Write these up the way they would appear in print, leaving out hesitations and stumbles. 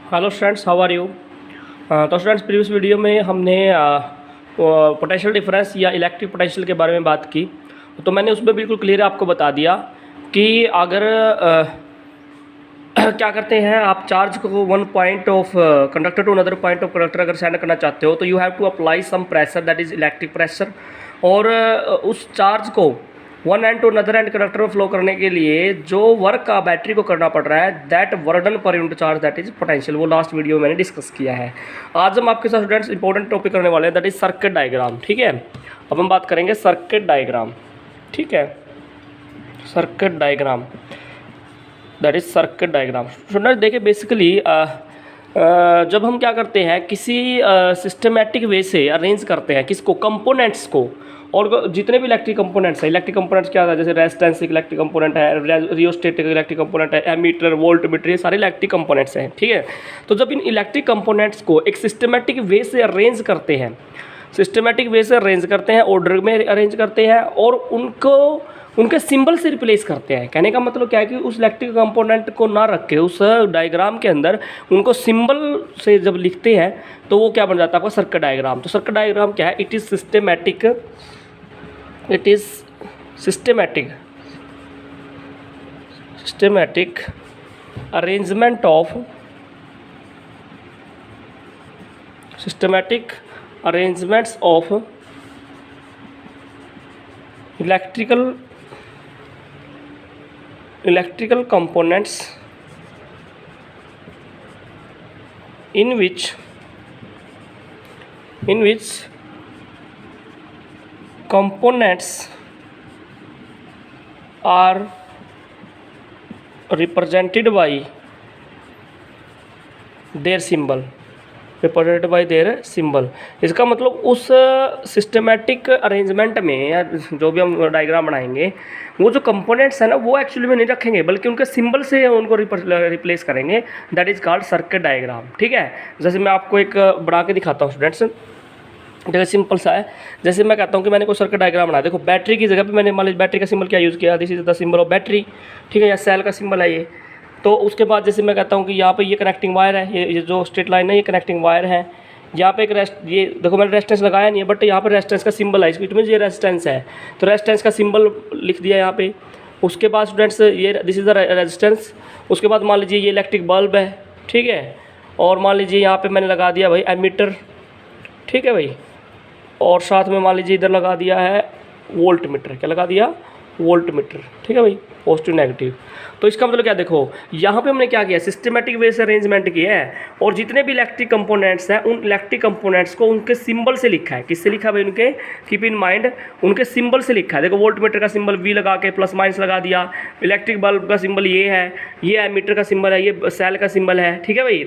Hello students, how are you. तो students, previous video में हमने पोटेंशियल डिफरेंस या इलेक्ट्रिक पोटेंशियल के बारे में बात की। तो मैंने उसमें बिल्कुल क्लियर आपको बता दिया कि अगर क्या करते हैं आप चार्ज को one point of conductor to another point of conductor अगर सेंड करना चाहते हो तो you have to apply some pressure, that is electric pressure. और उस चार्ज को one end to another end conductor में फ्लो करने के लिए जो वर्क का बैटरी को करना पड़ रहा है, that वर्डन per unit charge, that is potential. वो लास्ट वीडियो में मैंने डिस्कस किया है। आज हम आपके साथ स्टूडेंट्स इंपॉर्टेंट टॉपिक करने वाले हैं, दैट इज सर्किट डायग्राम। ठीक है, अब हम बात करेंगे सर्किट डायग्राम। ठीक है, circuit diagram, that is circuit diagram. Students देखिए, बेसिकली जब हम क्या करते हैं किसी सिस्टमेटिक वे से अरेंज करते हैं किसको, कंपोनेंट्स को, और जितने भी इलेक्ट्रिक कंपोनेंट्स हैं, इलेक्ट्रिक कंपोनेंट्स क्या है, जैसे रेजिस्टेंस एक इलेक्ट्रिक कंपोनेंट है, रियोस्टेट एक इलेक्ट्रिक कंपोनेंट है, एमीटर, वोल्ट मीटर, ये सारे इलेक्ट्रिक कंपोनेंट्स हैं। ठीक है, तो जब इन इलेक्ट्रिक कंपोनेंट्स को एक सिस्टमेटिक वे से अरेंज करते हैं, सिस्टमेटिक वे से अरेंज करते हैं, ऑर्डर में अरेंज करते हैं और उनको उनके सिंबल से रिप्लेस करते हैं। कहने का मतलब क्या है कि उस इलेक्ट्रिक कंपोनेंट को ना रख के उस डायग्राम के अंदर उनको सिंबल से जब लिखते हैं तो वो क्या बन जाता है आपका सर्किट डायग्राम। तो सर्किट डायग्राम क्या है, it is systematic, it is systematic arrangement of systematic arrangements of electrical components in which components are represented by their symbol, represented by there symbol. इसका मतलब उस सिस्टमेटिक अरेंजमेंट में या जो भी हम डायग्राम बनाएंगे, वो जो कंपोनेंट्स है ना वो एक्चुअली में नहीं रखेंगे बल्कि उनके सिंबल से उनको रिप्लेस करेंगे, that is called circuit diagram. ठीक है, जैसे मैं आपको एक बना के दिखाता हूँ स्टूडेंट्स, देखो सिंपल सा है। जैसे मैं कहता हूँ कि मैंने कोई सर्किट डायग्राम बनाया, देखो बैटरी की जगह पे मैंने मान लीजिए बैटरी का सिंबल क्या यूज़ किया, this is the symbol of battery. ठीक है, या सेल का सिंबल है ये। तो उसके बाद जैसे मैं कहता हूँ कि यहाँ पे ये कनेक्टिंग वायर है, ये जो स्ट्रेट लाइन है ये कनेक्टिंग वायर है, यहाँ पे एक ये देखो मैंने रेजिस्टेंस लगाया नहीं है बट यहाँ पे रेजिस्टेंस का सिंबल है, इट मीन ये रेजिस्टेंस है, तो रेजिस्टेंस का सिंबल लिख दिया यहाँ पे। उसके बाद स्टूडेंट्स ये दिस इज़ द रेजिस्टेंस। उसके बाद मान लीजिए ये इलेक्ट्रिक बल्ब है। ठीक है, और मान लीजिए यहाँ पे मैंने लगा दिया भाई एमीटर। ठीक है भाई, और साथ में मान लीजिए इधर लगा दिया है वोल्ट मीटर। क्या लगा दिया, वोल्ट मीटर। ठीक है भाई, पॉजिटिव नेगेटिव। तो इसका मतलब क्या, देखो यहाँ पे हमने क्या किया, सिस्टमेटिक वे से अरेंजमेंट किया है और जितने भी इलेक्ट्रिक कंपोनेंट्स हैं उन इलेक्ट्रिक कंपोनेंट्स को उनके सिंबल से लिखा है। किससे लिखा भाई, उनके, कीप इन माइंड, उनके सिंबल से लिखा है। देखो वोल्ट मीटर का सिंबल वी लगा के प्लस माइनस लगा दिया, इलेक्ट्रिक बल्ब का सिंबल ये है, ये एमीटर का सिंबल है, ये सेल का सिंबल है। ठीक है भाई,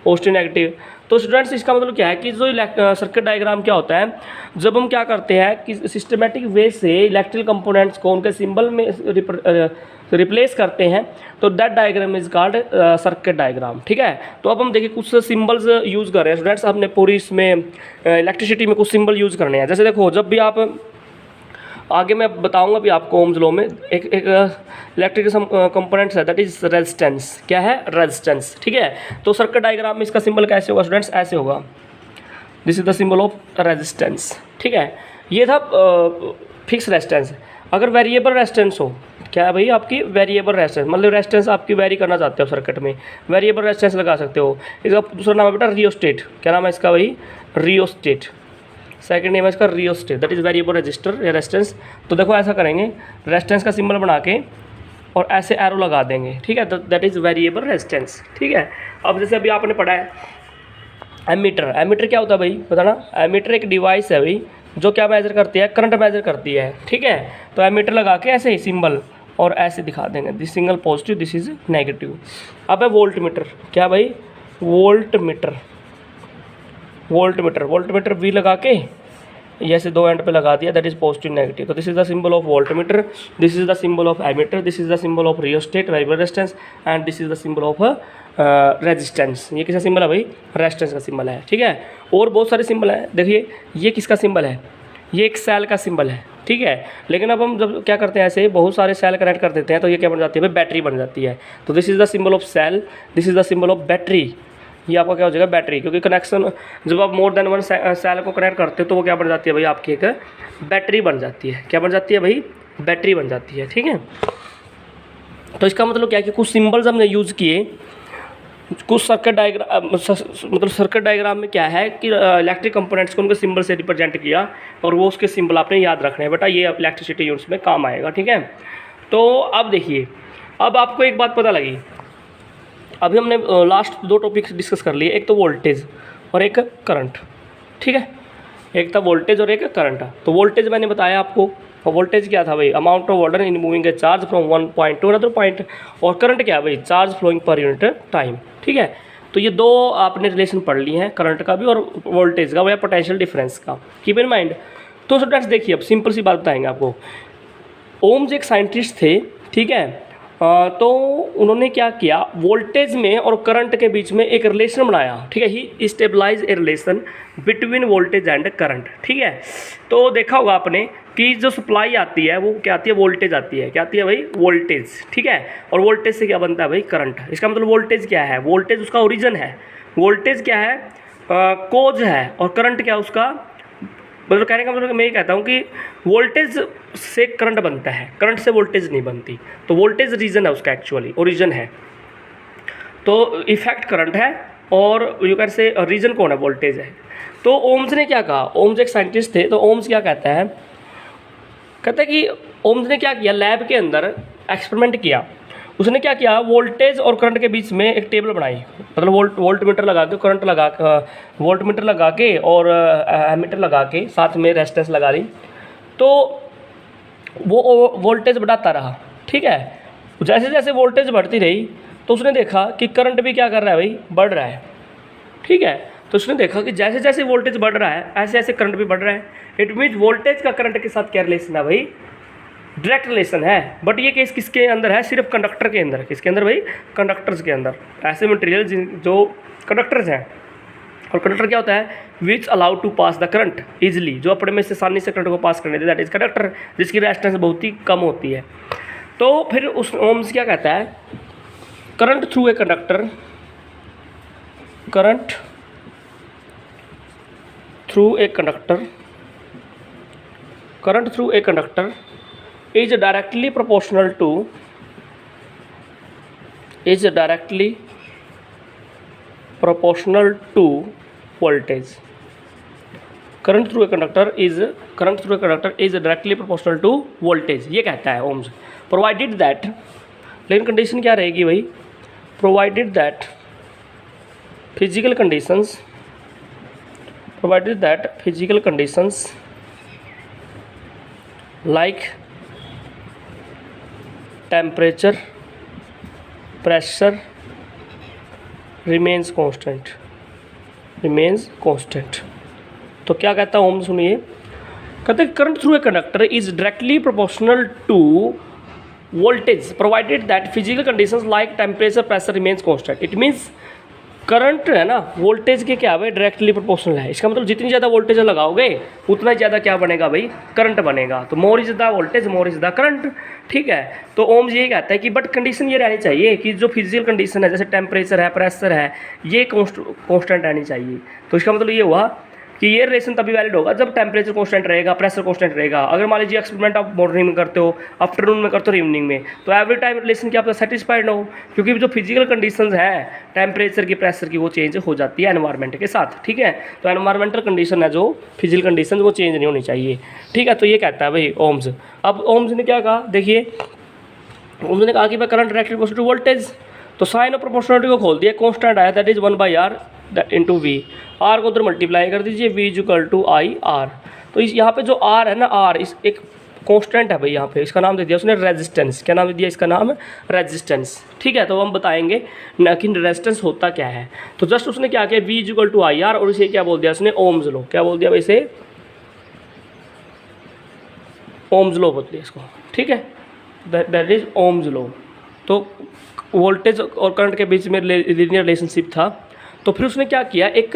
पॉजिटिव नेगेटिव। तो स्टूडेंट्स इसका मतलब क्या है कि जो सर्किट डायग्राम क्या होता है, जब हम क्या करते हैं कि सिस्टमेटिक वे से इलेक्ट्रिकल कंपोनेंट्स को उनके सिंबल में रिप्लेस करते हैं, तो that diagram is called circuit diagram. ठीक है, तो अब हम देखिए कुछ सिंबल्स यूज़ कर रहे हैं स्टूडेंट्स। हमने पूरी इसमें इलेक्ट्रिसिटी में कुछ सिंबल यूज़ करने हैं। जैसे देखो, जब भी आप आगे मैं बताऊंगा भी आपको ओम्स लॉ में एक इलेक्ट्रिकल कंपोनेंट्स है, दैट इज रेजिस्टेंस। क्या है, रेजिस्टेंस। ठीक है, तो सर्किट डायग्राम में इसका सिंबल कैसे होगा स्टूडेंट्स, ऐसे होगा, this is the symbol of resistance. ठीक है, ये था फिक्स रेजिस्टेंस। अगर वेरिएबल रेजिस्टेंस हो, क्या है भाई, आपकी वेरिएबल रेजिस्टेंस, मतलब रेजिस्टेंस आपकी वेरी करना चाहते हो सर्किट में, वेरिएबल रेजिस्टेंस लगा सकते हो। इसका दूसरा नाम है बेटा रियोस्टेट। क्या नाम है इसका भाई, रियोस्टेट। सेकंड नेम है इसका rheostat, that is variable resistor या रेजिस्टेंस। तो देखो ऐसा करेंगे, रेजिस्टेंस का सिंबल बना के और ऐसे एरो लगा देंगे। ठीक है, दैट इज वेरिएबल रेजिस्टेंस। ठीक है, अब जैसे अभी आपने पढ़ा है एमीटर। एमीटर क्या होता है भाई, बताना। एमीटर एक डिवाइस है भाई जो क्या मेजर करती है, करंट मेजर करती है। ठीक है, तो एमीटर लगा के ऐसे ही सिंबल और ऐसे दिखा देंगे, this single positive, this is negative. अब है वोल्ट मीटर। क्या भाई, voltmeter. Voltmeter V लगा के ऐसे दो एंड पे लगा दिया, दैट इज पॉजिटिव नेगेटिव। तो this is the symbol of voltmeter, this is the symbol of ammeter, this is the symbol of rheostat variable resistance and this is the symbol of resistance. ये किसका symbol है भाई, resistance का symbol है। ठीक है, और बहुत सारे सिंबल हैं। देखिए ये किसका सिंबल है, ये एक सेल का सिंबल है। ठीक है, लेकिन अब हम जब क्या करते हैं, ऐसे बहुत सारे सेल कनेक्ट कर देते हैं तो ये क्या बन जाती है भाई, बैटरी बन जाती है। तो this is the symbol of cell, this is the symbol of battery ये आपका क्या हो जाएगा बैटरी, क्योंकि कनेक्शन जब आप मोर देन वन सेल को कनेक्ट करते हो तो वो क्या बन जाती है भाई आपकी एक बैटरी बन जाती है। क्या बन जाती है भाई? बैटरी बन जाती है। ठीक है, तो इसका मतलब क्या है कि कुछ सिंबल्स हमने यूज़ किए, कुछ सर्किट डायग्राम मतलब सर्किट डायग्राम में क्या है कि इलेक्ट्रिक कंपोनेंट्स को उनके सिंबल से रिप्रेजेंट किया और वो उसके सिंबल आपने याद रखने हैं बेटा, ये इलेक्ट्रिसिटी यूनिट्स में काम आएगा। ठीक है, तो अब देखिए, अब आपको एक बात पता लगी, अभी हमने लास्ट 2 टॉपिक्स डिस्कस कर लिए, एक तो वोल्टेज और एक करंट। ठीक है, एक था वोल्टेज और एक करंट। तो वोल्टेज मैंने बताया आपको, और वोल्टेज क्या था भाई? Amount of water in moving a charge from one point to another point. और करंट क्या है भाई? Charge flowing per unit time. ठीक है, तो ये 2 आपने रिलेशन पढ़ लिए हैं, करंट का भी और वोल्टेज का, वह पोटेंशियल डिफरेंस का। Keep in mind. तो स्टूडेंट्स देखिए, अब सिंपल सी बात बताएंगे आपको। ओम्स एक साइंटिस्ट थे, ठीक है, तो उन्होंने क्या किया, वोल्टेज में और करंट के बीच में एक रिलेशन बनाया। ठीक है, he stabilize a relation between voltage and current. ठीक है, तो देखा होगा आपने कि जो सप्लाई आती है वो क्या आती है? वोल्टेज आती है। क्या आती है भाई? वोल्टेज। ठीक है, और वोल्टेज से क्या बनता है भाई? करंट। इसका मतलब वोल्टेज क्या है? वोल्टेज उसका ओरिजिन है। वोल्टेज क्या है? कोज है। और करंट क्या उसका, मतलब कहने का मतलब मैं ये कहता हूँ कि वोल्टेज से करंट बनता है, करंट से वोल्टेज नहीं बनती। तो वोल्टेज रीजन है उसका, एक्चुअली ओरिजिन है। तो इफेक्ट करंट है और यू कैन से रीजन कौन है? वोल्टेज है। तो ओम्स ने क्या कहा, ओम्स एक साइंटिस्ट थे, तो ओम्स क्या कहता है, कहता है कि ओम्स ने क्या किया, लैब के अंदर एक्सपेरिमेंट किया। उसने क्या किया, वोल्टेज और करंट के बीच में एक टेबल बनाई, मतलब वोल्टमीटर लगा के, करंट लगा वोल्टमीटर लगा के और एमीटर लगा के, साथ में रेजिस्टेंस लगा दी। तो वो वोल्टेज बढ़ाता रहा। ठीक है, जैसे जैसे वोल्टेज बढ़ती रही तो उसने देखा कि करंट भी क्या कर रहा है भाई? बढ़ रहा है। ठीक है, तो उसने देखा कि जैसे जैसे वोल्टेज बढ़ रहा है ऐसे ऐसे करंट भी बढ़ रहा है। इट मीन्स वोल्टेज का करंट के साथ क्या रिलेशन है भाई? डायरेक्ट रिलेशन है। बट ये केस किसके अंदर है? सिर्फ कंडक्टर के अंदर। किसके अंदर भाई? कंडक्टर्स के अंदर। ऐसे मटेरियल जो कंडक्टर्स हैं, और कंडक्टर क्या होता है? Which allow to pass the current easily, जो अपने में से आसानी से करंट को पास करने देता है, दैट इज कंडक्टर, जिसकी रेजिस्टेंस बहुत ही कम होती है। तो फिर उस ओम्स क्या कहता है, current through a conductor, current through a conductor, current through a conductor is directly proportional to voltage. Current through a conductor is directly proportional to voltage, ये कहता है ओम्स। प्रोवाइडेड दैट, लेकिन कंडीशन क्या रहेगी भाई? Provided that physical conditions like temperature, pressure remains constant। तो क्या कहता है ओम्स, सुनिए, कहते हैं current through a conductor is directly proportional to voltage provided that physical conditions like temperature, pressure remains constant. It means current है ना, voltage के क्या भाई? डायरेक्टली प्रोपोर्शनल है। इसका मतलब जितनी ज़्यादा वोल्टेज लगाओगे उतना ही ज़्यादा क्या बनेगा भाई? करंट बनेगा। तो more is the voltage, more is the current. ठीक है, तो ओम्स ये कहता है कि बट कंडीशन ये रहनी चाहिए कि जो फिजिकल कंडीशन है, जैसे टेम्परेचर है, प्रेशर है, ये कॉन्स्टेंट रहनी चाहिए। तो इसका मतलब ये हुआ कि ये रिलेशन तभी वैलिड होगा जब टेम्परेचर कांस्टेंट रहेगा, प्रेशर कांस्टेंट रहेगा। अगर मान लीजिए एक्सपेरिमेंट आप मॉर्निंग में करते हो, आफ्टरनून में करते हो, इवनिंग में, तो एवरी टाइम रिलेशन क्या आपका सेटिस्फाइड ना हो, क्योंकि जो फिजिकल कंडीशंस है टेम्परेचर की, प्रेशर की, वो चेंज हो जाती है एनवायरनमेंट के साथ। ठीक है, तो एनवायरमेंटल कंडीशन है जो फिजिकल कंडीशन, वो चेंज नहीं होनी चाहिए। ठीक है, तो ये कहता है भाई ओम्स। अब ओम्स ने क्या कहा, देखिए ओम्स ने कहा कि भाई current directly proportional to voltage. तो साइन ऑफ प्रोपोर्शनलिटी को खोल दिया, कॉन्स्टेंट आया, that is 1/r into V. R को उधर मल्टीप्लाई कर दीजिए, v equal to I R. तो इस यहाँ पे जो आर है ना, आर इस एक कांस्टेंट है भाई, यहाँ पे इसका नाम दे दिया उसने रेजिस्टेंस। क्या नाम दे दिया इसका? नाम है रेजिस्टेंस। ठीक है, तो हम बताएंगे ना कि रेजिस्टेंस होता क्या है। तो जस्ट उसने क्या किया, v equal to I R, और इसे क्या बोल दिया उसने? Ohm's law. क्या बोल दिया भाई इसे? ओम्स लॉ बोल दिया इसको। ठीक है, दैट इज ओम्स लॉ। तो वोल्टेज और करंट के बीच में लीनियर रिलेशनशिप था। तो फिर उसने क्या किया, एक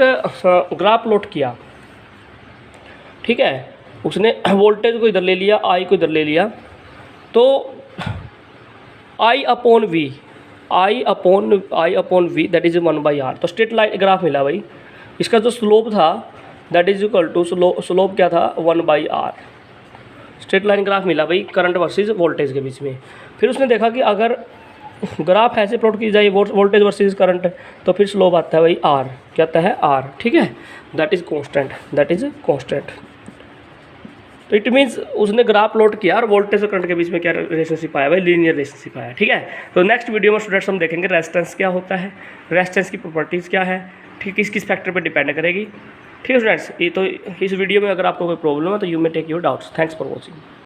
ग्राफ प्लॉट किया। ठीक है, उसने वोल्टेज को इधर ले लिया, आई को इधर ले लिया, तो I upon V I upon V that is 1/r। तो स्ट्रेट लाइन ग्राफ मिला भाई, इसका जो स्लोप था that is equal to slope क्या था 1/r। स्ट्रेट लाइन ग्राफ मिला भाई करंट वर्सेस वोल्टेज के बीच में। फिर उसने देखा कि अगर ग्राफ ऐसे प्लॉट की जाए वोल्टेज वर्सेस करंट, तो फिर स्लोप आता है भाई r, क्या आता है r, ठीक है, दैट इज कांस्टेंट। तो इट मीन्स उसने ग्राफ प्लॉट किया और वोल्टेज और करंट के बीच में क्या रिलेशनशिप आया भाई, लीनियर रिलेशनशिप आया, ठीक है। तो नेक्स्ट वीडियो में स्टूडेंट्स हम देखेंगे रेजिस्टेंस क्या होता है, रेजिस्टेंस की प्रॉपर्टीज़ क्या है, ठीक, किस फैक्टर पर डिपेंड करेगी, ठीक है स्टूडेंट्स। ये तो इस वीडियो में अगर आपको कोई प्रॉब्लम है तो you may take your doubts. Thanks for watching.